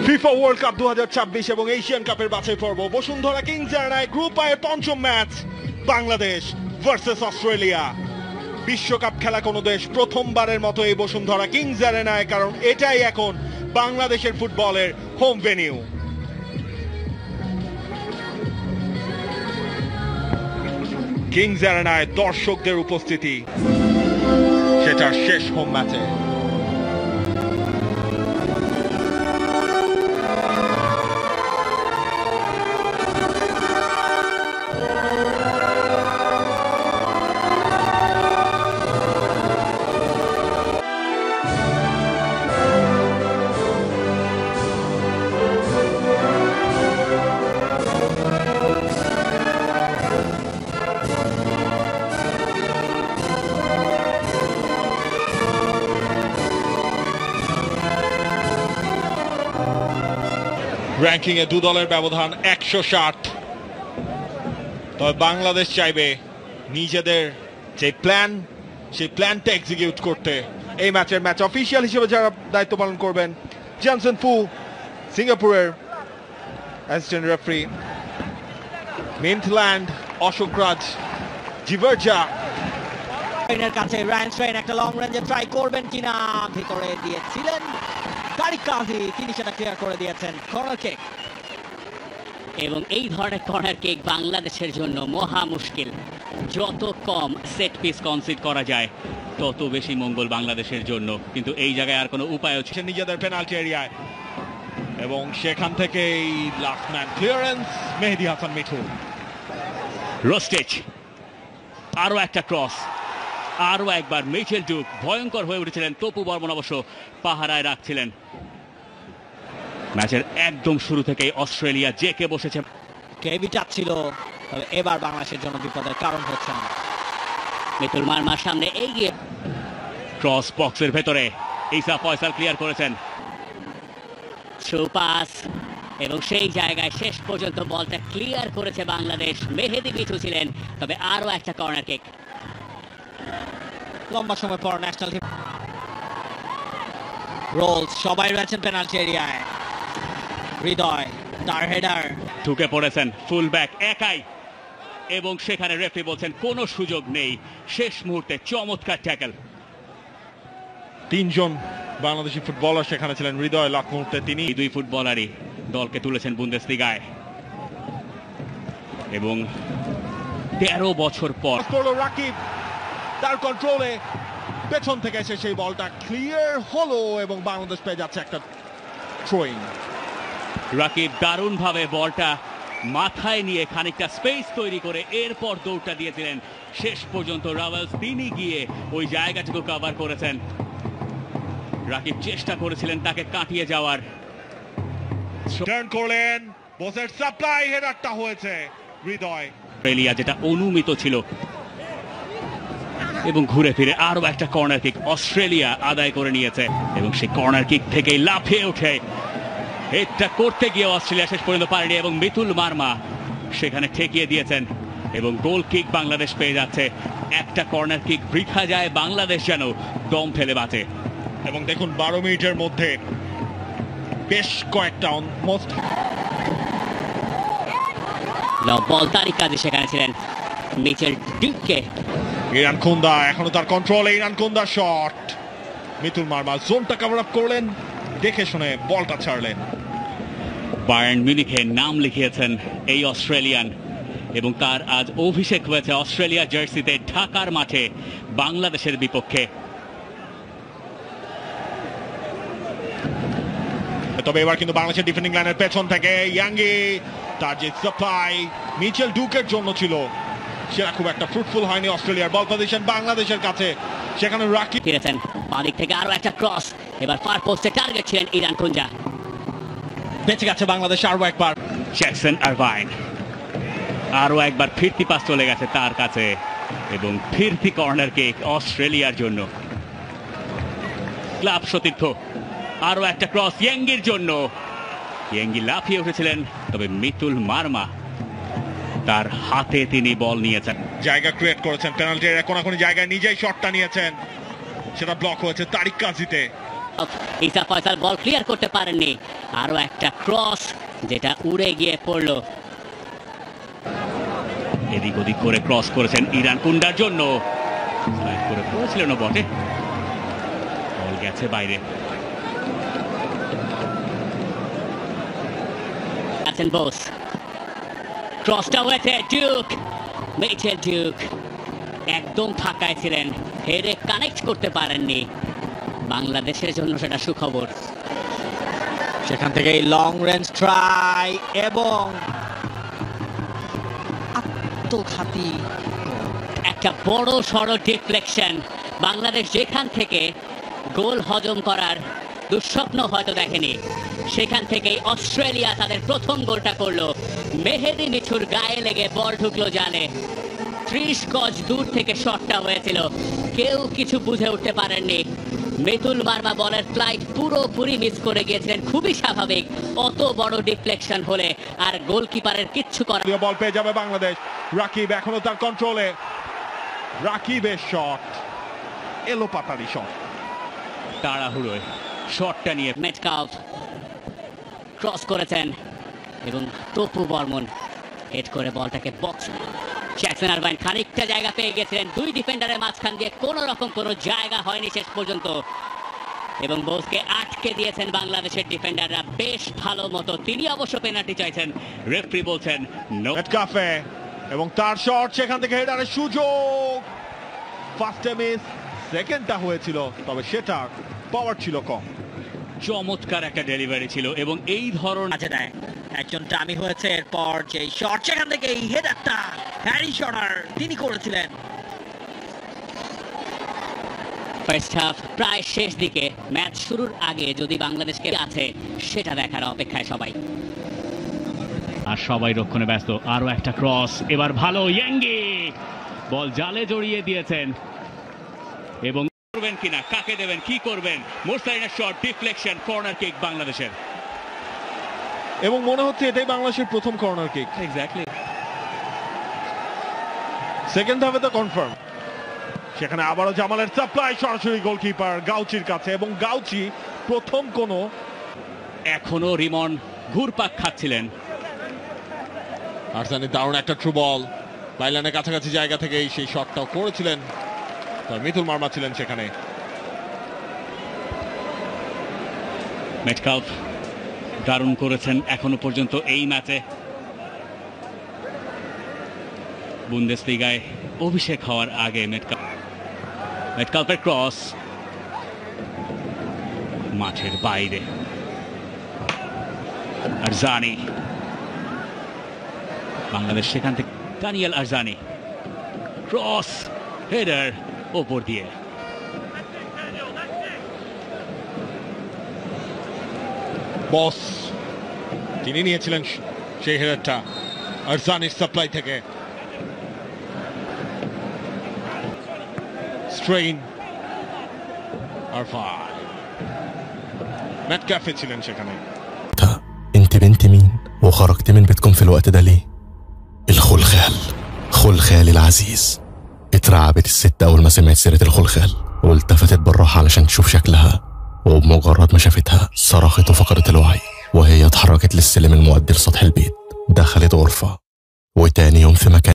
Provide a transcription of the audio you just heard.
FIFA world cup 2026 এবং Asian কাপের বাছাই পর্ব বসুন্ধরা কিংস এরিনায় গ্রুপ আই এর পঞ্চম ম্যাচ বাংলাদেশ ভার্সেস অস্ট্রেলিয়া। বিশ্বকাপ খেলা কোনো দেশ প্রথমবারের মতো এই বসুন্ধরা কিংস এরিনায়, কারণ এটাই এখন বাংলাদেশের ফুটবলের হোম ভেনিউ। কিংস এরিনায় দর্শকদের উপস্থিতি সেটার শেষ হোম ম্যাচে। র্যাঙ্কিং এ দু দলের ব্যবধান 160। তবে বাংলাদেশ চাইবে নিজেদের যে প্ল্যান, সেই প্ল্যানটা এক্সিকিউট করতে। এই ম্যাচের ম্যাচ অফিসিয়াল হিসেবে যারা দায়িত্ব পালন করবেন, জনসন ফু সিঙ্গাপুরের অ্যাসিস্ট্যান্ট রেফারি, মিন্থল্যান্ড অশোক রাজ জিভার্জা। এর কাছে রায়ান একটা লং রেঞ্জে ট্রাই করবেন কিনা, ভিতরে দিয়েছিলেন তারিক কাজী, তিনি সেটা ক্লিয়ার করে দিয়েছেন। কর্নার কিক, এবং এই ধরনের কর্নার কিক বাংলাদেশের জন্য মহা মুশকিল। যত কম সেট পিস কনসিড করা যায় তত বেশি মঙ্গল বাংলাদেশের জন্য, কিন্তু এই জায়গায় আর কোনো উপায় হচ্ছে নিজেদের পেনাল্টি এরিয়ায়, এবং সেখান থেকেই লাস্ট ম্যান ক্লিয়ারেন্স মেহেদী হাসান মিঠু। রোস্টেজ, আরো একটা ক্রস, আরো একবার মিচেল ডুক ভয়ঙ্কর হয়ে উঠেছিলেন। তপু বর্মন অবশ্য পাহারায় রাখছিলেন। ম্যাচের একদম শুরু থেকেই অস্ট্রেলিয়া জেকে বসেছে। কেভি চাচ্ছিল, তবে এবার বাংলাদেশের জন্য বিপদের কারণ হচ্ছে না। মিতুল মারমার সামনে এগিয়ে ক্রস বক্সের ভেতরে ইসা ফয়সাল ক্লিয়ার করেছেন। থ্রু পাস, এবং সেই জায়গায় শেষ পর্যন্ত বলটা ক্লিয়ার করেছে বাংলাদেশ। মেহেদী মিঠু ছিলেন, তবে আরো একটা কর্নার কিক। লম্বা সময় পর ন্যাশনাল টিম রোলস, সবাই রয়েছেন পেনাল্টি এরিয়ায়। হৃদয় তার হেডার, ঢুকে পড়েছেন ফুল ব্যাক একাই, এবং সেখানে রেফারি বলছেন কোনো সুযোগ নেই। শেষ মুহূর্তে চমৎকার ট্যাকল। তিনজন বাংলাদেশি ফুটবলার সেখানে ছিলেন। হৃদয় লাখ মুহূর্তে তিনি দুই ফুটবলারই দলকে তুলেছেন বুন্দেসলিগায়, এবং 13 বছর পর রাকিব তার কন্ট্রোলে পেছন থেকে এসে সেই বলটা ক্লিয়ার হলো, এবং বাংলাদেশ পেয়ে যাচ্ছে একটা থ্রোইং। রাকিব দারুণভাবে বলটা মাথায় নিয়ে খানিকটা স্পেস তৈরি করে এরপর দৌড়টা দিয়েছিলেন। শেষ পর্যন্ত রাওয়েলস তিনি গিয়ে ওই জায়গাটুকু কভার করেছেন। রাকিব চেষ্টা করেছিলেন তাকে কাটিয়ে যাওয়ার, টার্ন করলেন, বসের সাপ্লাই হেডারটা হয়েছে হৃদয়। অস্ট্রেলিয়া যেটা অনুমিত ছিল, এবং ঘুরে ফিরে আরো একটা কর্নার কিক অস্ট্রেলিয়া আদায় করে নিয়েছে, এবং সেই কর্নার কিক থেকেই লাফিয়ে ওঠে। এটা করতে গিয়ে অস্ট্রেলিয়া শেষ পর্যন্ত পারেনি, এবং মিতুল মারমা সেখানে ঠেকিয়ে দিয়েছেন, এবং গোল কিক বাংলাদেশ পেয়ে যাচ্ছে। একটা কর্নার কিক বৃথা যায়, বাংলাদেশ যেন দম ফেলে বাঁচে। এবং দেখুন 12 মিনিটের মধ্যে বেশ কয়েকটা অলমোস্ট বল তারিক কাজী সেখানে ছিলেন। মিচেল ডিককে, ইরান খুন্দা এখনো তার কন্ট্রোলে। ইরান খুন্দা শট, মিতুল মারমা জোনটা কভার আপ করলেন, দেখে শুনে বলটা ছাড়লেন। বায়ার্ন মিউনিখে নাম লিখিয়েছেন এই অস্ট্রেলিয়ান, এবং তার আজ অভিষেক হয়েছে অস্ট্রেলিয়া জার্সিতে ঢাকার মাঠে বাংলাদেশের বিপক্ষে। তবে এবার কিন্তু বাংলাদেশের ডিফেন্ডিং লাইনের পেছন থেকে ইয়াঙ্গি, তার যে সাপ্লাই মিচেল ডুকের জন্য ছিল সেটা খুব একটা ফ্রুটফুল হয়নি। অস্ট্রেলিয়ার বল পজিশন বাংলাদেশের কাছে, সেখানে রাকিব ফিরেছেন বাদিক থেকে আরো একটা ক্রস, এবার ফার পোস্টে টার্গেট ছিলেন ইরান খুঞ্জা। বেঁচে গেছে বাংলাদেশ আরো একবার। জ্যাকসন আরভাইন আরো একবার ফিরতি পাস চলে গেছে তার কাছে, এবং ফিরতি কর্নার কিক অস্ট্রেলিয়ার জন্য। ক্লাব সতীর্থ আরো একটা ক্রস ইয়াঙ্গির জন্য। ইয়াঙ্গি লাফিয়ে উঠেছিলেন, তবে মিতুল মারমা তার হাতে তিনি বল নিয়েছেন। জায়গা ক্রিয়েট করেছেন পেনাল্টি এরিয়া কোনাকুনি জায়গায়, নিজেই শটটা নিয়েছেন। সেটা ব্লক হয়েছে তারিক কাজীতে। ইসা ফয়সাল বল ক্লিয়ার করতে পারেননি, আরো একটা ক্রস যেটা উড়ে গিয়ে পড়লো। এদিক ওদিক করে ক্রস করেছেন ইরান কুন্ডার জন্য, স্লাইড করে পড়েছিলেন বটে, বল গেছে বাইরে। আছেন বোস, ক্রসটা হয়েছে ডিউক, মিচেল ডিউক একদম ফাঁকায় ছিলেন, হেডে কানেক্ট করতে পারেননি। বাংলাদেশের জন্য সেটা সুখবর। সেখান থেকে লং রেঞ্জ ট্রাই এবং আত্মঘাতী একটা বড় সড়ো ডিফ্লেকশন। বাংলাদেশ যেখান থেকে গোল হজম করার দুঃস্বপ্ন হয়তো দেখেনি, সেখান থেকেই অস্ট্রেলিয়া তাদের প্রথম গোলটা করলো। মেহেদী মিঠুর গায়ে লেগে বল ঢুকলো জালে। 30 গজ দূর থেকে শটটা হয়েছিল, কেউ কিছু বুঝে উঠতে পারেননি। মিতুল মার্মা বলের ফ্লাইট পুরোপুরি মিস করে গিয়েছিলেন, খুবই স্বাভাবিক অত বড় ডিফ্লেকশন হলে, আর গোলকিপারের কিচ্ছু করার। বল পেয়ে যাবে বাংলাদেশ। রাকিব এখনো তার কন্ট্রোলে, রাকিবের শট, এলো পাতারি শট, তাড়াহুড়োয় শটটা নিয়ে মেটকালভ ক্রস করেছেন এবং তপু বর্মন হেড করে বলটাকে বক্স। জ্যাকসন আরভাইন খানিকটা জায়গা পেয়ে গেছিলেন, দুই ডিফেন্ডারের মাঝখান দিয়ে কোনো রকম কোনো জায়গা হয়নি শেষ পর্যন্ত, এবং বোসকে আটকে দিয়েছেন বাংলাদেশের ডিফেন্ডাররা বেশ ভালো মতো। তিনি অবশ্য পেনাল্টি চাইছেন, রেফারি বলছেন নো। মেটকাফে এবং তার শট, সেখান থেকে হেডারের সুযোগ। ফার্স্টে মিস, সেকেন্ডটা হয়েছিল, তবে সেটা পাওয়ার ছিল কম। চমৎকার একটা ডেলিভারি ছিল এবং এই ধরনের আছে দেয় একজন ডামি হয়েছে। এরপর যে শট, সেখান থেকে এই হেডারটা হ্যারি শটার তিনি করেছিলেন। ফার্স্ট হাফ প্রায় শেষ দিকে, ম্যাচ শুরুর আগে যদি বাংলাদেশকে আছে সেটা দেখার অপেক্ষায় সবাই, আর সবাই রক্ষণে ব্যস্ত। আরো একটা ক্রস, এবার ভালো ইয়াঙ্গি বল জালে জড়িয়ে দিয়েছেন, এবং করবেন কিনা, কাকে দেবেন, কি করবেন। মোরসালিনের শট, ডিফ্লেকশন, কর্নার কিক বাংলাদেশের, এবং মনে হচ্ছে এটাই বাংলাদেশের প্রথম কর্নার কিক। এক্স্যাক্টলি। সেকেন্ড হাফে তো কনফার্ম। সেখানে আবারও জামালের সাপ্লাই সরাসরি গোলকিপার গাউচির কাছে, এবং গাউচি প্রথম কোনো। এখনো রিমন ঘুরপাক খাচ্ছিলেন। আরসানি দারুণ একটা থ্রু বল, লাইলানের কাছাকাছি জায়গা থেকে সেই শটটাও করেছিলেন, মিতুল মার্মা ছিলেন সেখানে। মেটকালভ দারুণ করেছেন এখনো পর্যন্ত এই ম্যাচে। বুন্দেসলিগায় অভিষেক হওয়ার আগে মেটকালভের ক্রস মাঠের বাইরে। আরজানি, বাংলাদেশ সেখান থেকে দানিয়েল আরজানি, ক্রস, হেডার ওপর দিয়ে। বস তিনি নিয়েছিলেন সেই হেডারটা আরজানির সাপ্লাই থেকে। স্ট্রেইন, আরফান, মেটকাফে ছিলেন সেখানে। انت بنت مين وخرجت من بيتكم في الوقت ده ليه؟ الخلخال، خلخال العزيز. اترعبت الست اول ما سمعت سيرة الخلخال، والتفتت بالراحة علشان تشوف شكلها، وبمجرد ما شافتها صرخت وفقدت الوعي، وهي اتحركت للسلم المؤدي لسطح البيت، دخلت غرفة، وتاني يوم في مكان